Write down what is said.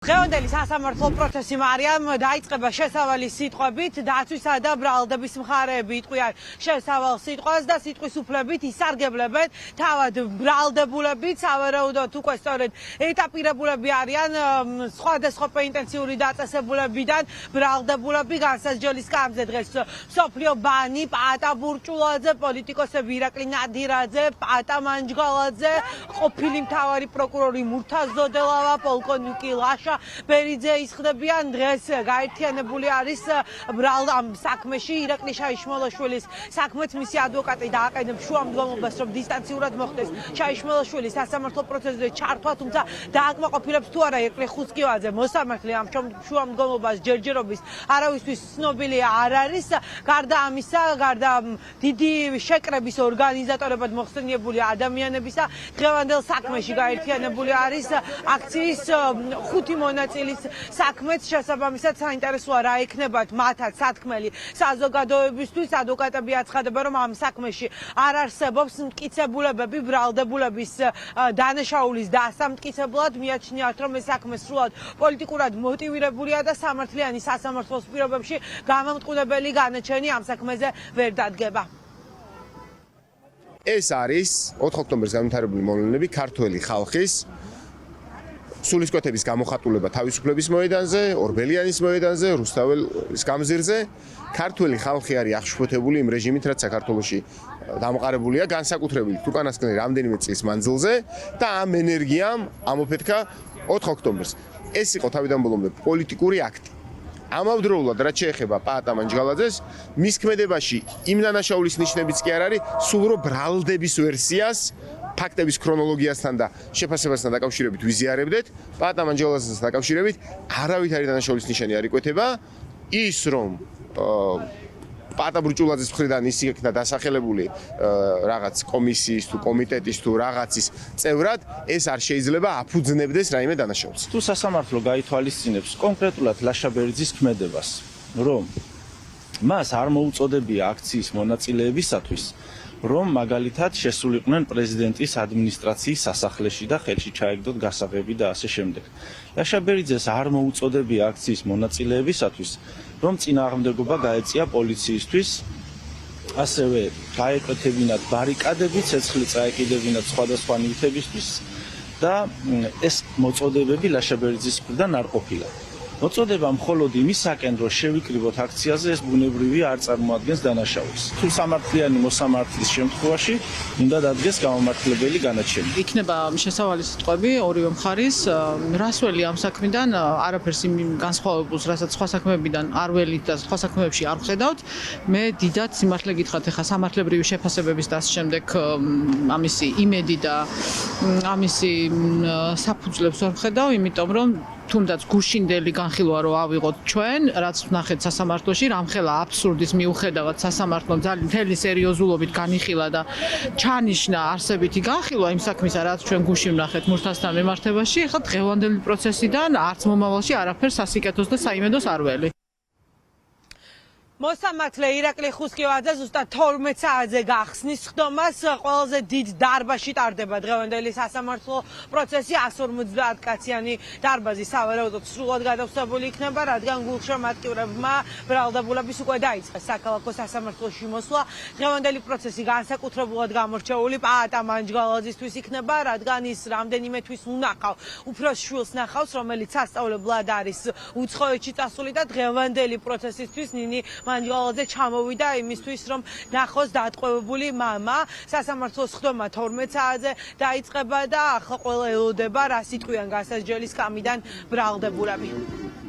დღევანდელი სასამართლო პროცესი მარიამ დაიწყება შესავალი სიტყვებით, დაცვისა და ბრალდების მხარეები იტყვიან შესავალ სიტყვას და სიტყვის უფლებით ისარგებლებენ თავად ბრალდებულებით, სავარაუდოდ უკვე სწორედ ეტაპირებულები არიან სხვადასხვა პენიტენციური დაწესებულებიდან ბრალდებულები განსაზღვრების სკამზე დღეს სოფლიო ბანი, პატა ბურჭულაძე, პოლიტიკოსები ირაკლი ნადირაძე, პატა მანჯგალაძე, ყოფილი მთავარი პროკურორი მურთაზ ზოდელავა, პოლკოვნიკი ლაშა ბერიძე ისხდებიან დღეს გაერთიანებული არის ბრალდამ საქმეში ირაკლი შაიშმელაშვილის საქმეც მისი ადვოკატი დააყენებს შუამდგომლობას რომ დისტანციურად მოხდეს შაიშმელაშვილის სასამართლო პროცესზე ჩართვა თუმცა დააკმაყოფილებს თუ არა ირაკლი ხუსკივაძე მოსამართლე ამ შუამდგომლობას ჯერჯერობის არავისთვის ცნობილი არ არის გარდა ამისა გარდა დიდი შეკრების ორგანიზატორებად მოხსენიებული ადამიანებისა დღევანდელ საქმეში გაერთიანებული არის აქციის 5 მონაწილის საქმეც შესაბამისად საინტერესოა რა იქნებათ მათაც სათქმელი საზოგადოებისთვის ადვოკატები აცხადებენ რომ ამ საქმეში არ არსებობს მტკიცებულებები ბრალდებულების დანაშაულის დასამტკიცებლად მიაჩნიათ რომ ეს საქმე სრულად პოლიტიკურად მოტივირებულია და სამართლიანი სასამართლოს პირობებში გამამტყუნებელი განაჩენი ამ საქმეზე ვერ დადგება. ეს არის 4 ოქტომბერს განვითარებული მოვლენები ქართველი ხალხის სულისკვეთების გამოხატულება თავისუფლების მოედანზე, ორბელიანის მოედანზე, რუსთაველის გამზირზე. ქართველი ხალხი არის აღშფოთებული იმ რეჟიმით, რაც საქართველოში დამყარებულია, განსაკუთრებით უკანასკნელი რამდენიმე წლის მანძილზე და ამ ენერგიამ ამოფეთქა 4 ოქტომბერს. ეს იყო თავიდან ბოლომდე პოლიტიკური აქტი. ამავდროულად რაც შეეხება პაატა მანჯგალაძეს, მის ქმედებაში იმ დანაშაულის ნიშნებიც კი არ არის, სულ რო ბრალდების ვერსიას ფაქტების ქრონოლოგიასთან და შეფასებასთან დაკავშირებით ვიზიარებდეთ, პაატა მანჯგალაძესთან დაკავშირებით არავითარი დანაშაულის ნიშანი არ იკვეთება, ის რომ პაატა ბურჭულაძის მხრიდან ის იქნა დასახელებული რაღაც კომისიის თუ კომიტეტის თუ რაღაცის წევრად, ეს არ შეიძლება აფუძნებდეს რაიმე დანაშაულს. თუ სასამართლო გაითვალისწინებს კონკრეტულად ლაშა ბერიძის ქმედებას, რომ მას არ მოუწოდებია აქციის მონაწილეებისათვის, რომ მაგალითად შესულიყვნენ პრეზიდენტის ადმინისტრაციის სასახლეში და ხელში ჩაეგდოთ გასაღები და ასე შემდეგ. ლაშა ბერიძეს არ მოუწოდებია აქციის მონაწილეებისათვის, რომ წინააღმდეგობა გაეწია პოლიციისთვის, ასევე გაეკეთებინათ ბარიკადები, ცეცხლი წაეკიდებინათ სხვადასხვა ნივთებისთვის და ეს მოწოდებები ლაშა ბერიძის მხრიდან არ ყოფილა. მოწოდება მხოლოდ იმისაკენ, რომ შევიკრიბოთ აქციაზე, ეს ბუნებრივი არ წარმოადგენს დანაშაულს. თუ სამართლიანი მოსამართლის შემთხვევაში უნდა დადგეს გამომართლებელი განაჩენი. იქნება შესავალი სიტყვები ორივე მხარის, რას ველი ამ საქმიდან არაფერს იმ განსხვავებულს, რასაც სხვა საქმეებიდან არ ველით და სხვა საქმეებში არ ვხედავთ. მე დიდად სიმართლე გითხრათ, ეხა სამართლებრივი შეფასებების და ამ შემდეგ ამისი იმედი და ამისი საფუძვლებს ვერ ვხედავ, იმიტომ რომ თუნდაც გუშინდელი განხილვა რო ავიღოთ ჩვენ, რაც ვნახეთ სასამართლოში, რამხელა აბსურდის მიუხედავად სასამართლომ ძალიან მთელი სერიოზულობით განიხილა და ჩანიშნა არსებითი განხილვა იმ საქმისა, რაც ჩვენ გუში ვნახეთ მურთაზთან მიმართებაში, ეხლა დღევანდელი პროცესიდან არც მომავალში არაფერს სასიკეთოს და საიმედოს არ ველი. მოსამართლე ირაკლი ხუსკივაძე ზუსტად 12 საათზე გახსნის ხდომას ყველაზე დიდ დარბაზში ტარდება დღევანდელი სასამართლო პროცესი 150 კაციანი დარბაზი სავარაუდოდ სრულად გადავსებული იქნება რადგან გულშემატკივრებმა ბრალდებულების უკვე დაიწყეს საქალაქო სასამართლოში მოსვლა დღევანდელი პროცესი განსაკუთრებულად გამორჩეული პაატა მანჯგალაძისთვის იქნება რადგან ის რამდენიმე თვის უნახავ უფროს შვილს ნახავს რომელიც სასწავლებლად არის უცხოეთში წასული და დღევანდელი პროცესისთვის ნინი მანჯგალაძე ჩამოვიდა იმისთვის რომ ნახოს დატყვევებული მამა სასამართლოს ხდომა 12 საათზე დაიწყება და ახლა ყველა ელოდება რა სიტყვიან გასაჯელის კამიდან ბრალდებულები